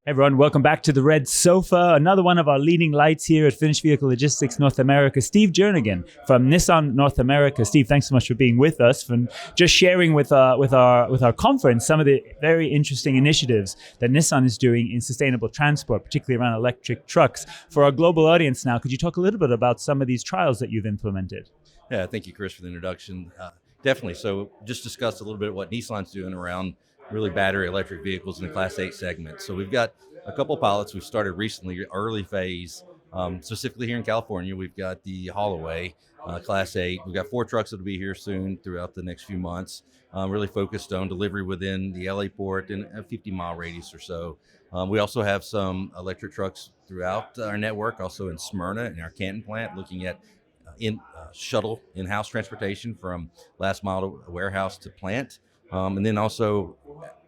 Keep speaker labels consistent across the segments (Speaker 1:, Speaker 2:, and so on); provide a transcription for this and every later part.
Speaker 1: Everyone, welcome back to the Red Sofa. Another one of our leading lights here at Finished Vehicle Logistics North America, Steve Jernigan from Nissan North America. Steve, thanks so much for being with us and just sharing with our conference some of the very interesting initiatives that Nissan is doing in sustainable transport, particularly around electric trucks. For our global audience now, could you talk a little bit about some of these trials that you've implemented?
Speaker 2: Yeah, thank you, Chris, for the introduction. Definitely. So just discussed a little bit what Nissan's doing around really battery electric vehicles in the Class 8 segment. So we've got a couple of pilots we've started recently, early phase, specifically here in California. We've got the haulaway, Class 8. We've got 4 trucks that'll be here soon throughout the next few months, really focused on delivery within the LA port in a 50-mile radius or so. We also have some electric trucks throughout our network, also in Smyrna in our Canton plant, looking at shuttle in-house transportation from last mile to warehouse to plant. And then also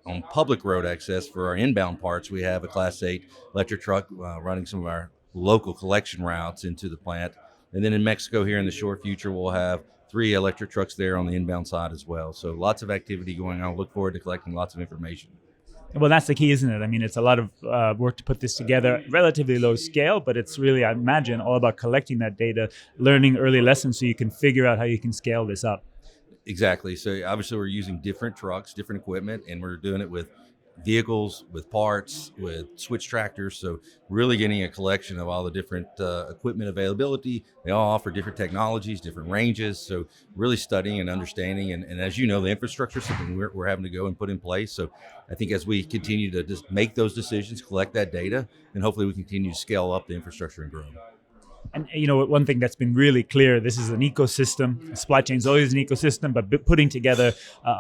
Speaker 2: on public road access for our inbound parts, we have a Class 8 electric truck running some of our local collection routes into the plant. And then in Mexico here in the short future, we'll have 3 electric trucks there on the inbound side as well. So lots of activity going on. Look forward to collecting lots of information.
Speaker 1: Well, that's the key, isn't it? I mean, it's a lot of work to put this together, relatively low scale, but it's really, I imagine, all about collecting that data, learning early lessons so you can figure out how you can scale this up.
Speaker 2: Exactly. So obviously we're using different trucks, different equipment, and we're doing it with vehicles, with parts, with switch tractors. So really getting a collection of all the different equipment availability. They all offer different technologies, different ranges. So really studying and understanding. And as you know, the infrastructure is something we're having to go and put in place. So I think as we continue to just make those decisions, collect that data, and hopefully we continue to scale up the infrastructure and grow.
Speaker 1: And you know, one thing that's been really clear, this is an ecosystem. Supply chain is always an ecosystem, but putting together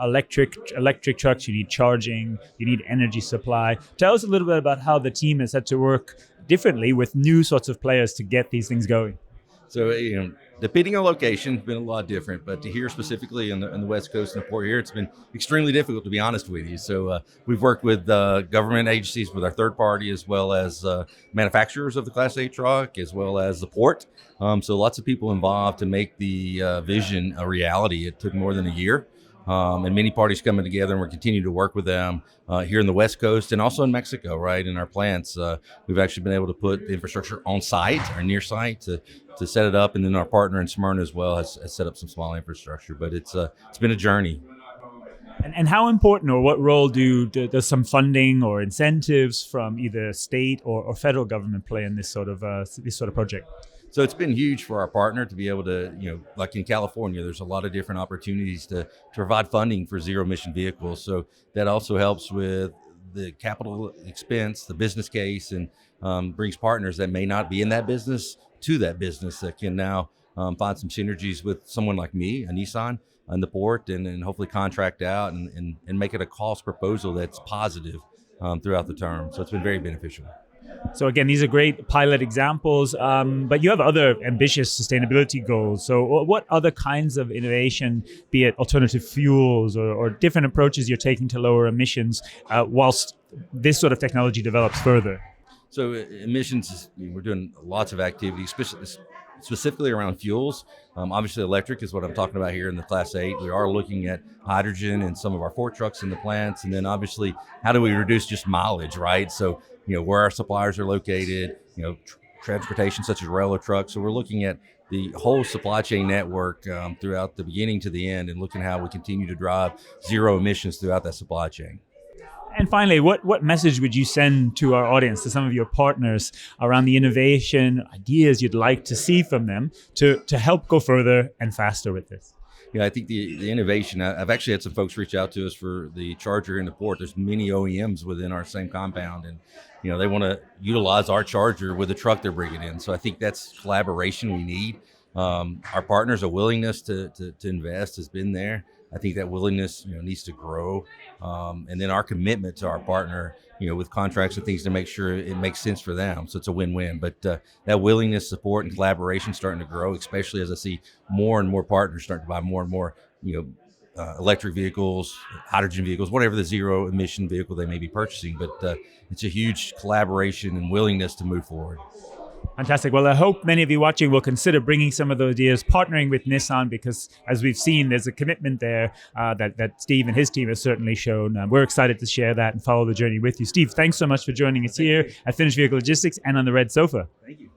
Speaker 1: electric trucks, you need charging, you need energy supply. Tell us a little bit about how the team has had to work differently with new sorts of players to get these things going.
Speaker 2: So, depending on location, it's been a lot different. But to here specifically in the West Coast and the port here, it's been extremely difficult, to be honest with you. So we've worked with government agencies, with our third party, as well as manufacturers of the Class 8 truck, as well as the port. So lots of people involved to make the vision a reality. It took more than a year. And many parties coming together, and we're continuing to work with them here in the West Coast and also in Mexico, right, in our plants. We've actually been able to put the infrastructure on site or near site to set it up, and then our partner in Smyrna as well has set up some small infrastructure. But it's been a journey.
Speaker 1: And how important, or what role does some funding or incentives from either state or federal government play in this sort of project?
Speaker 2: So it's been huge for our partner to be able to, like in California, there's a lot of different opportunities to provide funding for zero emission vehicles. So that also helps with the capital expense, the business case, and brings partners that may not be in that business to that business that can now find some synergies with someone like me, a Nissan, and the port, and hopefully contract out and make it a cost proposal that's positive throughout the term. So it's been very beneficial.
Speaker 1: So again, these are great pilot examples, but you have other ambitious sustainability goals. So what other kinds of innovation, be it alternative fuels or different approaches you're taking to lower emissions whilst this sort of technology develops further?
Speaker 2: So emissions, we're doing lots of activities, specifically around fuels. Obviously electric is what I'm talking about here in the Class 8. We are looking at hydrogen in some of our fork trucks in the plants. And then obviously, how do we reduce just mileage, right? So where our suppliers are located, transportation such as railroad trucks. So we're looking at the whole supply chain network throughout the beginning to the end, and looking at how we continue to drive zero emissions throughout that supply chain.
Speaker 1: And finally, what message would you send to our audience, to some of your partners, around the innovation ideas you'd like to see from them to help go further and faster with this?
Speaker 2: Yeah, I think the innovation, I've actually had some folks reach out to us for the charger in the port. There's many OEMs within our same compound, and they want to utilize our charger with the truck they're bringing in. So I think that's collaboration we need. Our partners, a willingness to invest has been there. I think that willingness needs to grow, and then our commitment to our partner, with contracts and things to make sure it makes sense for them. So it's a win-win. But that willingness, support, and collaboration starting to grow, especially as I see more and more partners starting to buy more and more, electric vehicles, hydrogen vehicles, whatever the zero emission vehicle they may be purchasing. But it's a huge collaboration and willingness to move forward.
Speaker 1: Fantastic. Well, I hope many of you watching will consider bringing some of those ideas, partnering with Nissan, because as we've seen, there's a commitment there that Steve and his team have certainly shown. We're excited to share that and follow the journey with you. Steve, thanks so much for joining us here at Finished Vehicle Logistics and on the Red Sofa.
Speaker 2: Thank you.